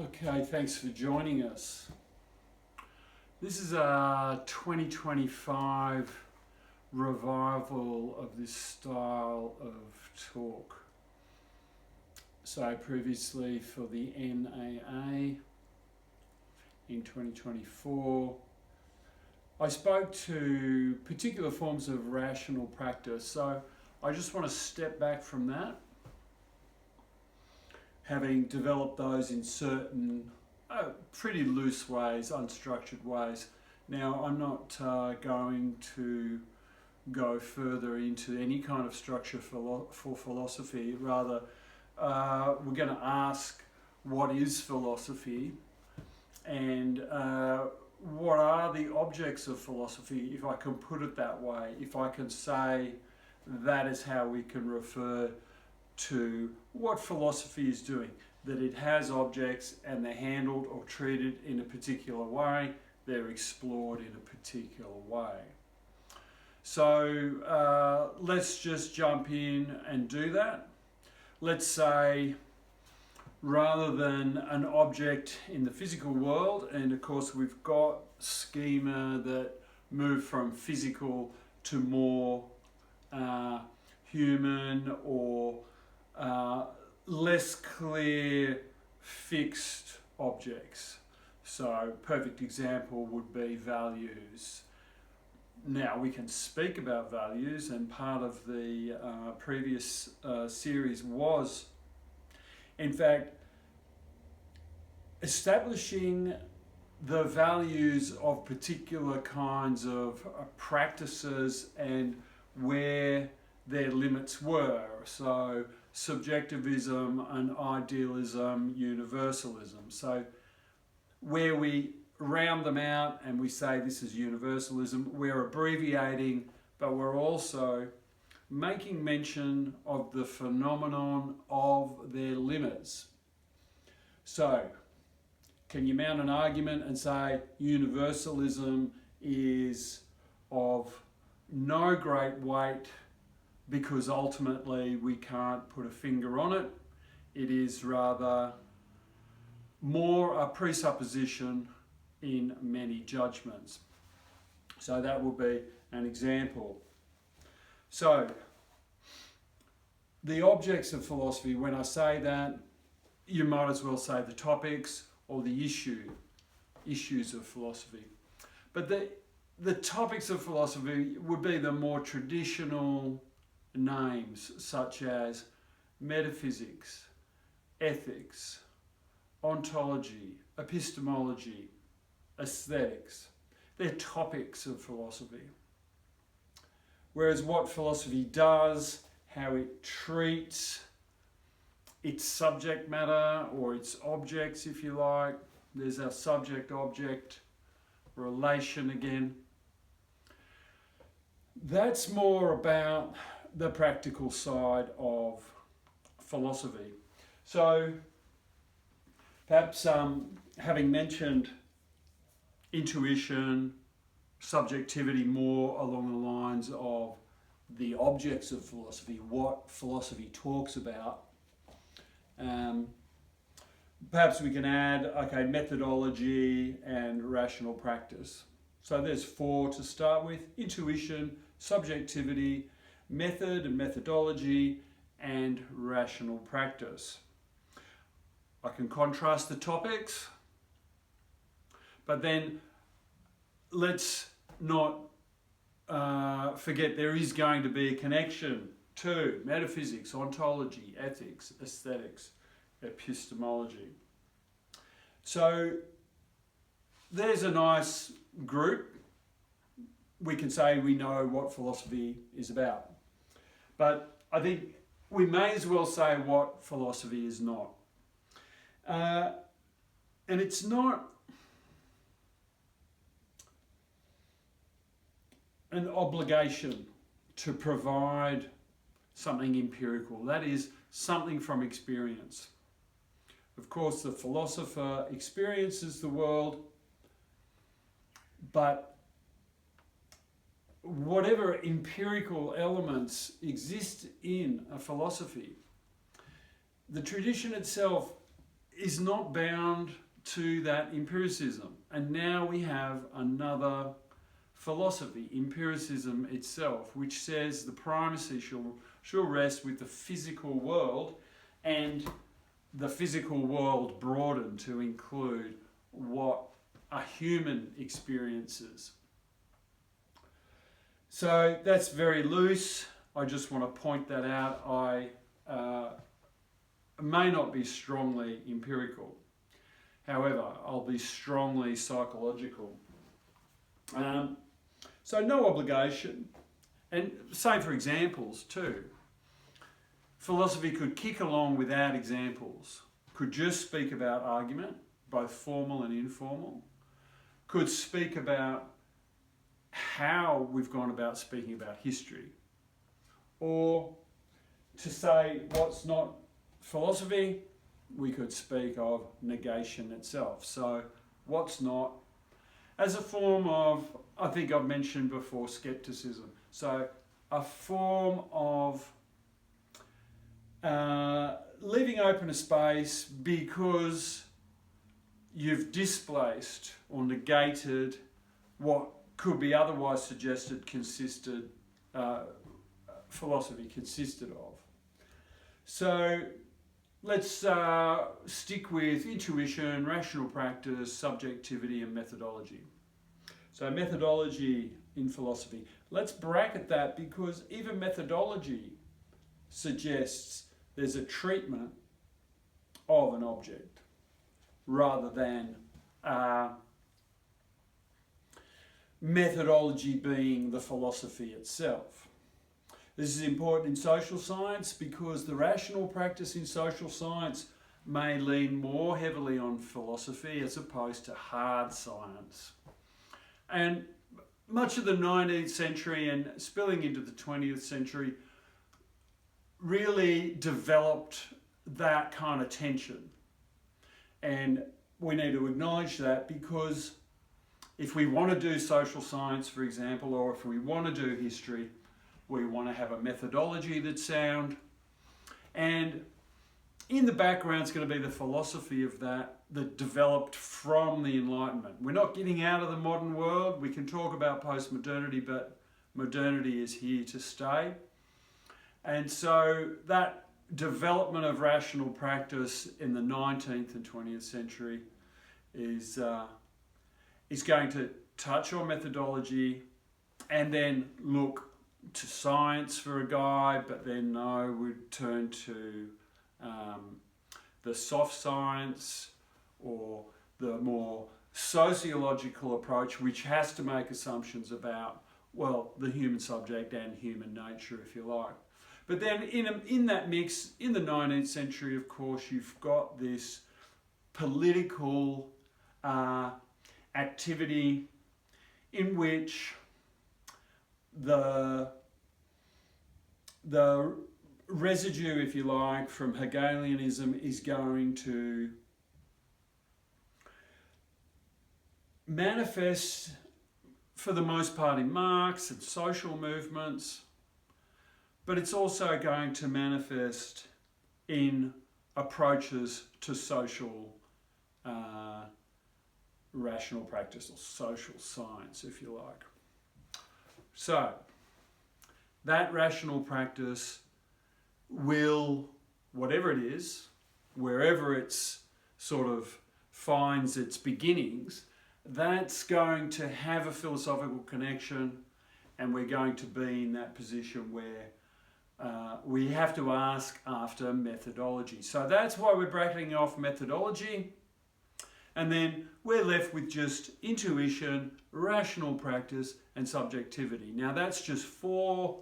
Okay, thanks for joining us. This is a 2025 revival of this style of talk. So previously for the NAA in 2024, I spoke to particular forms of rational practice. So I just want to step back from that, having developed those in certain pretty loose ways, unstructured ways. Now, I'm not going to go further into any kind of structure for philosophy. Rather, we're going to ask what is philosophy and what are the objects of philosophy, if I can put it that way, if I can say that is how we can refer to what philosophy is doing, that it has objects and they're handled or treated in a particular way, they're explored in a particular way. So let's just jump in and do that. Let's say rather than an object in the physical world, and of course we've got schema that move from physical to more human or less clear fixed objects. So perfect example would be values. Now we can speak about values, and part of the previous series was in fact establishing the values of particular kinds of practices and where their limits were. So subjectivism and idealism, universalism. So where we round them out and we say this is universalism, we're abbreviating, but we're also making mention of the phenomenon of their limits. So can you mount an argument and say universalism is of no great weight because ultimately we can't put a finger on it? It is rather more a presupposition in many judgments. So that will be an example. So the objects of philosophy, when I say that, you might as well say the topics or the issues of philosophy. But the topics of philosophy would be the more traditional names, such as metaphysics, ethics, ontology, epistemology, aesthetics. They're topics of philosophy. Whereas what philosophy does, how it treats its subject matter or its objects, if you like. There's our subject-object relation again. That's more about the practical side of philosophy. So perhaps having mentioned intuition, subjectivity more along the lines of the objects of philosophy, what philosophy talks about, perhaps we can add, methodology and rational practice. So there's four to start with: intuition, subjectivity, method and methodology, and rational practice. I can contrast the topics, but then let's not forget there is going to be a connection to metaphysics, ontology, ethics, aesthetics, epistemology. So there's a nice group. We can say we know what philosophy is about. But I think we may as well say what philosophy is not. And it's not an obligation to provide something empirical, that is, something from experience. Of course, the philosopher experiences the world, but whatever empirical elements exist in a philosophy, the tradition itself is not bound to that empiricism. And now we have another philosophy, empiricism itself, which says the primacy shall rest with the physical world, and the physical world broadened to include what a human experiences. So that's very loose. I just want to point that out. I may not be strongly empirical. However, I'll be strongly psychological. So no obligation. And same for examples too. Philosophy could kick along without examples. Could just speak about argument, both formal and informal. Could speak about how we've gone about speaking about history. Or to say what's not philosophy, we could speak of negation itself. So what's not, as a form of, I think I've mentioned before, skepticism. So a form of leaving open a space because you've displaced or negated what could be otherwise suggested philosophy consisted of. So let's stick with intuition, rational practice, subjectivity and methodology. So methodology in philosophy. Let's bracket that because even methodology suggests there's a treatment of an object rather than methodology being the philosophy itself. This is important in social science because the rational practice in social science may lean more heavily on philosophy as opposed to hard science. And much of the 19th century and spilling into the 20th century really developed that kind of tension. And we need to acknowledge that because if we want to do social science, for example, or if we want to do history, we want to have a methodology that's sound. And in the background is going to be the philosophy of that developed from the Enlightenment. We're not getting out of the modern world. We can talk about post-modernity, but modernity is here to stay. And so that development of rational practice in the 19th and 20th century is going to touch on methodology and then look to science for a guide, but then we'd turn to the soft science or the more sociological approach, which has to make assumptions about, well, the human subject and human nature, if you like. But then in that mix, in the 19th century, of course, you've got this political activity in which the residue, if you like, from Hegelianism is going to manifest for the most part in Marx and social movements, but it's also going to manifest in approaches to social rational practice or social science, if you like. So that rational practice will, whatever it is, wherever it's sort of finds its beginnings, that's going to have a philosophical connection, and we're going to be in that position where we have to ask after methodology. So that's why we're bracketing off methodology, and then we're left with just intuition, rational practice, and subjectivity. Now that's just 4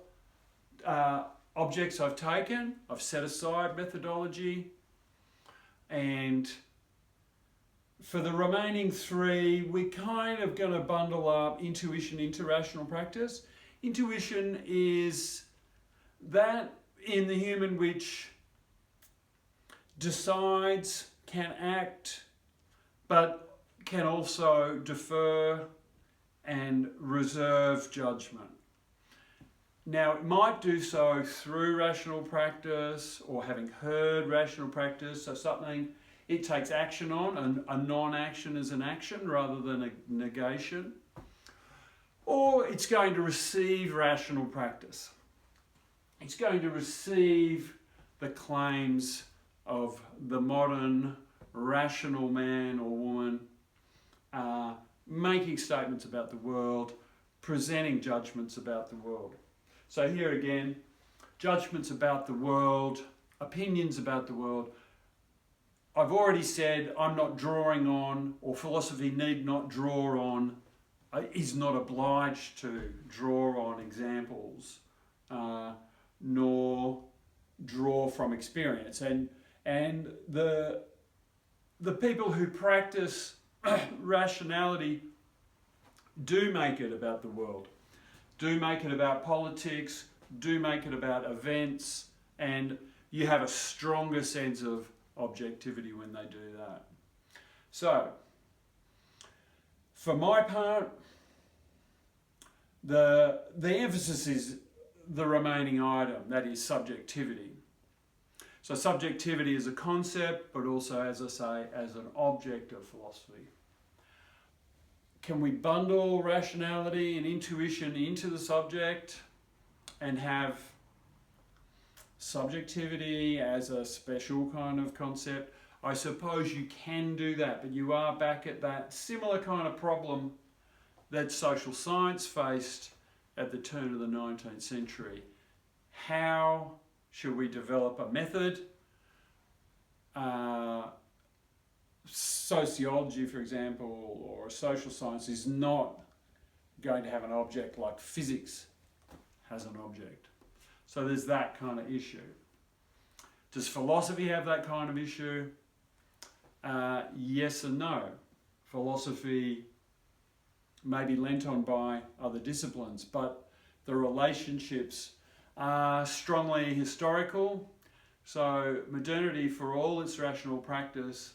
objects I've taken. I've set aside methodology, and for the remaining 3, we're kind of going to bundle up intuition into rational practice. Intuition is that in the human which decides, can act, but can also defer and reserve judgment. Now, it might do so through rational practice or having heard rational practice, so something it takes action on, and a non-action is an action rather than a negation. Or it's going to receive rational practice. It's going to receive the claims of the modern rational man or woman, making statements about the world, presenting judgments about the world. So here again, judgments about the world, opinions about the world. I've already said I'm not drawing on, or philosophy need not draw on, is not obliged to draw on examples, nor draw from experience. And the people who practice rationality do make it about the world, do make it about politics, do make it about events, and you have a stronger sense of objectivity when they do that. So, for my part, the emphasis is the remaining item, that is subjectivity. So subjectivity is a concept, but also, as I say, as an object of philosophy. Can we bundle rationality and intuition into the subject and have subjectivity as a special kind of concept? I suppose you can do that, but you are back at that similar kind of problem that social science faced at the turn of the 19th century. How should we develop a method? Sociology, for example, or social science is not going to have an object like physics has an object. So there's that kind of issue. Does philosophy have that kind of issue? Yes and no. Philosophy may be lent on by other disciplines, but the relationships are strongly historical. So modernity, for all its rational practice,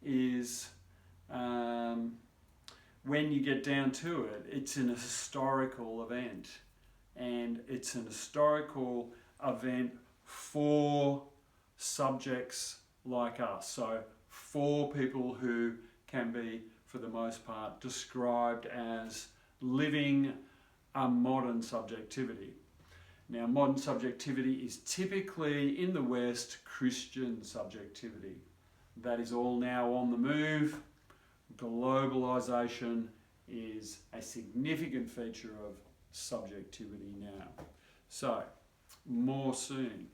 is, when you get down to it, it's an historical event. And it's an historical event for subjects like us. So for people who can be, for the most part, described as living a modern subjectivity. Now, modern subjectivity is typically, in the West, Christian subjectivity. That is all now on the move. Globalization is a significant feature of subjectivity now. So, more soon.